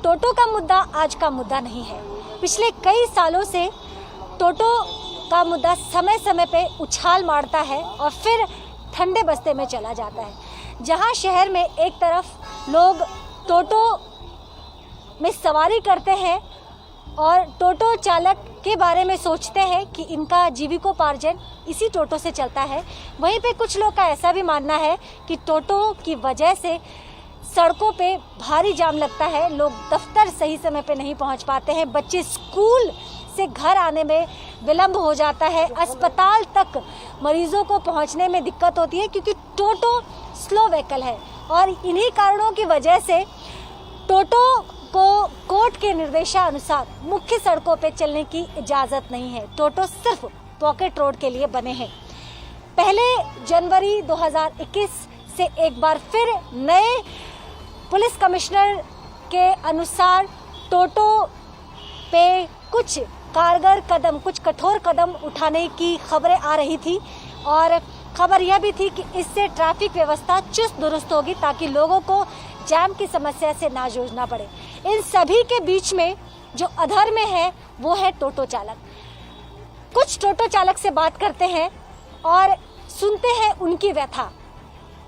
टोटो का मुद्दा आज का मुद्दा नहीं है। पिछले कई सालों से टोटो का मुद्दा समय समय पे उछाल मारता है और फिर ठंडे बस्ते में चला जाता है। जहां शहर में एक तरफ लोग टोटो में सवारी करते हैं और टोटो चालक के बारे में सोचते हैं कि इनका जीविकोपार्जन इसी टोटो से चलता है, वहीं पे कुछ लोग का ऐसा भी मानना है कि टोटो की वजह से सड़कों पे भारी जाम लगता है, लोग दफ्तर सही समय पे नहीं पहुंच पाते हैं, बच्चे स्कूल से घर आने में विलंब हो जाता है, अस्पताल तक मरीजों को पहुंचने में दिक्कत होती है क्योंकि टोटो स्लो व्हीकल है। और इन्हीं कारणों की वजह से टोटो को कोर्ट के निर्देशानुसार मुख्य सड़कों पे चलने की इजाज़त नहीं है। टोटो सिर्फ पॉकेट रोड के लिए बने हैं। पहले जनवरी 2021 से एक बार फिर नए पुलिस कमिश्नर के अनुसार टोटो पे कुछ कारगर कदम, कुछ कठोर कदम उठाने की खबरें आ रही थी और खबर यह भी थी कि इससे ट्रैफिक व्यवस्था चुस्त दुरुस्त होगी ताकि लोगों को जाम की समस्या से ना जूझना पड़े। इन सभी के बीच में जो अधर में है वो है टोटो चालक। कुछ टोटो चालक से बात करते हैं और सुनते हैं उनकी व्यथा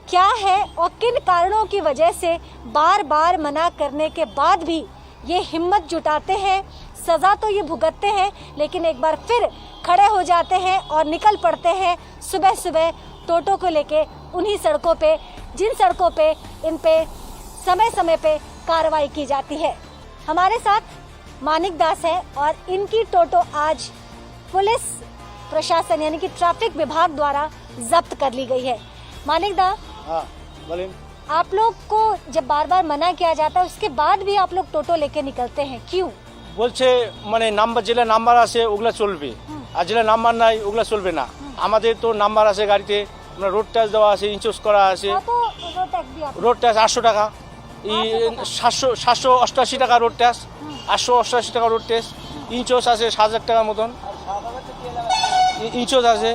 क्या है और किन कारणों की वजह से बार बार मना करने के बाद भी ये हिम्मत जुटाते हैं, सजा तो ये भुगतते हैं लेकिन एक बार फिर खड़े हो जाते हैं और निकल पड़ते हैं सुबह सुबह टोटो को लेके उन्हीं सड़कों पे जिन सड़कों पे इन पे समय समय पे कार्रवाई की जाती है। हमारे साथ मानिक दास है और इनकी टोटो आज पुलिस प्रशासन यानी कि ट्रैफिक विभाग द्वारा जब्त कर ली गई है। मानिक दा, बोलें। आप लोग को जब बार बार मना किया जाता है उसके बाद भी आप लोग टोटो लेके निकलते हैं, क्यों? বলছে মানে নাম্বার যেটা নাম্বার আছে ওগুলা চলবে আর যেটা নাম্বার নাই ওগুলা চলবে না। আমাদের তো নাম্বার আছে গাড়িতে, আমরা রোড ট্যাক্স দেওয়া আছে, ইনচুরেন্স করা আছে। রোড ট্যাক্স 800 টাকা, 788 টাকা রোড ট্যাক্স, 888 টাকা রোড ট্যাক্স, ইনচুরেন্স আছে 1000 টাকার মতন ইনচুরেন্স আছে।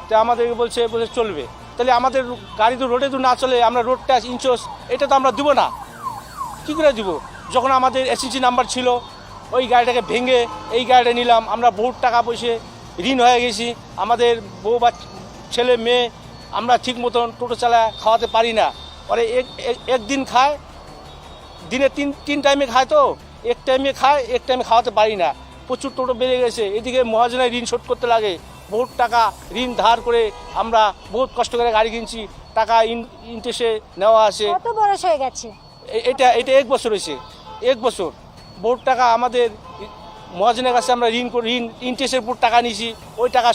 তো আমাদেরকে বলছে চলবে, তাহলে আমাদের গাড়ি তো রোডে তো না চলে আমরা রোড ট্যাক্স ইনচুরেন্স এটা তো আমরা দিব না, কী করে দিব? যখন আমাদের এসএসসি নাম্বার ছিল ওই গাড়িটাকে ভেঙে এই গাড়িটা নিলাম, আমরা বহুত টাকা পয়সা ঋণ হয়ে গেছি, আমাদের বউ বা ছেলে মেয়ে আমরা ঠিক মতন টোটো চালা খাওয়াতে পারি না। পরে একদিন খায়, দিনে তিন টাইমে খায়, তো এক টাইমে খায় এক টাইমে খাওয়াতে পারি না। প্রচুর টোটো বেড়ে গেছে, এদিকে মহাজনের ঋণ শোধ করতে লাগে, বহুত টাকা ঋণ ধার করে আমরা বহুত কষ্ট করে গাড়ি কিনছি, টাকা ইন্টারেস্টে নেওয়া আছে। কত বয়স হয়ে গেছে? এটা 1 বছর হয়েছে, 1 বছর। বহুত টাকা আমাদের মহাজনের কাছে আমরা ঋণ ইন্টারেস্টের উপর টাকা নিয়েছি, ওই টাকা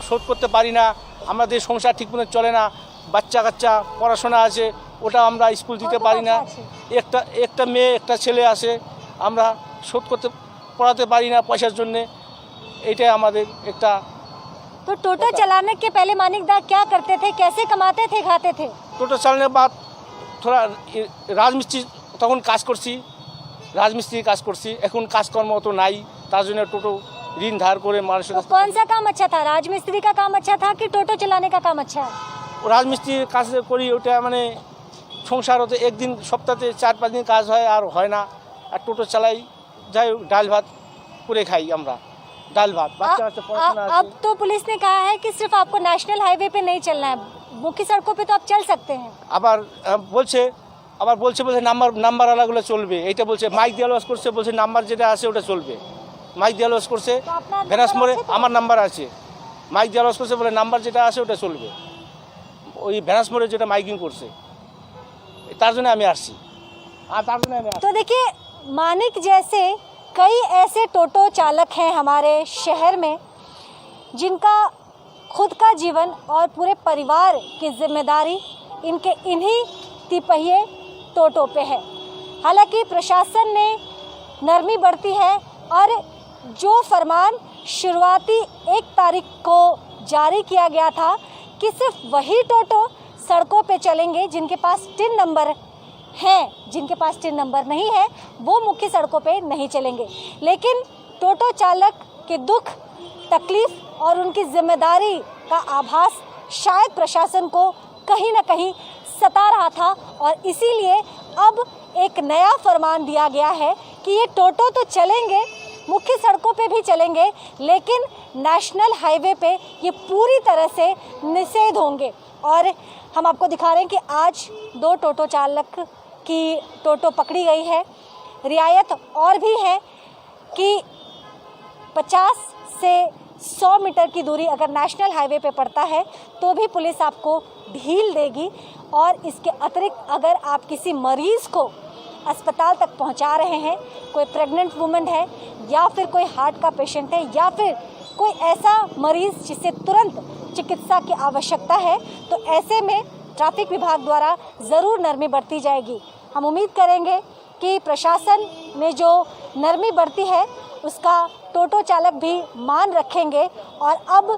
শোধ করতে পারি না, আমাদের সংসার ঠিক মতো চলে না, বাচ্চা কাচ্চা পড়াশোনা আছে ওটা আমরা স্কুল দিতে পারি না, একটা মেয়ে একটা ছেলে আছে আমরা শোধ করতে পড়াতে পারি না পয়সার জন্যে, এইটাই আমাদের একটা। तो टोटो चलाने के पहले मानिक दा क्या करते थे, कैसे कमाते थे, खाते थे? টোটো চালানোর বাদ থোড়া রাজমিস্ত্রি তখন কাজ করছি, রাজমিস্ত্রি কাজ করছি, এখন কাজকর্ম তো নাই, তার জন্য টোটো ঋণ ধার করে মানুষের तो कौन सा काम अच्छा था, राजमिस्त्री का काम अच्छा था कि टोटो चलाने का काम अच्छा है? রাজমিস্ত্রির কাজ করি, ওটা মানে সংসার হতে একদিন সপ্তাহে 4-5 দিন কাজ হয় আর হয় না, আর টোটো চালাই, যাই ডাল ভাত করে খাই আমরা, ডাল ভাত। বাচ্চা কাচ্চা পড়াশোনা আছে। अब तो पुलिस ने कहा है कि सिर्फ आपको नेशनल हाईवे पे नहीं चलना है, मुख्य सड़कों पे तो आप चल सकते हैं। আবার বলছে নাম্বার আলাগুলো চলবে, এইটা বলছে মাইক দিয়ে লস করছে, বলছে নাম্বার যেটা আছে ওটা চলবে, মাইক দিয়ে লস করছে। ভেনাস মোড়ে আমার নাম্বার আছে, মাইক দিয়ে লস করছে বলে নাম্বার যেটা আছে ওটা চলবে, ওই ভেনাস মোড়ে যেটা মাইকিং করছে তার জন্য আমি আসছি। तो देखिए, मानिक जैसे कई ऐसे टोटो चालक हैं हमारे शहर में जिनका खुद का जीवन और पूरे परिवार की जिम्मेदारी इनके इन्हीं तिपहिए टोटो पे है। हालांकि प्रशासन ने नरमी बरती है और जो फरमान शुरुआती 1 तारीख को जारी किया गया था कि सिर्फ वही टोटो सड़कों पे चलेंगे जिनके पास टिन नंबर हैं, जिनके पास टिन नंबर नहीं है वो मुख्य सड़कों पे नहीं चलेंगे। लेकिन टोटो चालक के दुख, तकलीफ और उनकी जिम्मेदारी का आभास शायद प्रशासन को कहीं ना कहीं सता रहा था और इसीलिए अब एक नया फरमान दिया गया है कि ये टोटो तो चलेंगे, मुख्य सड़कों पे भी चलेंगे, लेकिन नेशनल हाईवे पे ये पूरी तरह से निषेध होंगे। और हम आपको दिखा रहे हैं कि आज 2 टोटो चालक की टोटो पकड़ी गई है। रियायत और भी है कि 50 से 100 मीटर की दूरी अगर नेशनल हाईवे पे पड़ता है तो भी पुलिस आपको ढील देगी। और इसके अतिरिक्त अगर आप किसी मरीज़ को अस्पताल तक पहुंचा रहे हैं, कोई प्रेग्नेंट वुमन है या फिर कोई हार्ट का पेशेंट है या फिर कोई ऐसा मरीज़ जिसे तुरंत चिकित्सा की आवश्यकता है, तो ऐसे में ट्रैफिक विभाग द्वारा ज़रूर नरमी बरती जाएगी। हम उम्मीद करेंगे कि प्रशासन में जो नरमी बरती है उसका टोटो चालक भी मान रखेंगे। और अब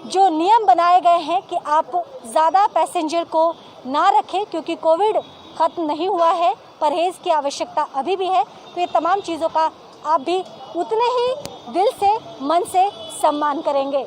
जो नियम बनाए गए हैं कि आप ज़्यादा पैसेंजर को ना रखें क्योंकि कोविड ख़त्म नहीं हुआ है, परहेज़ की आवश्यकता अभी भी है, तो ये तमाम चीज़ों का आप भी उतने ही दिल से, मन से सम्मान करेंगे।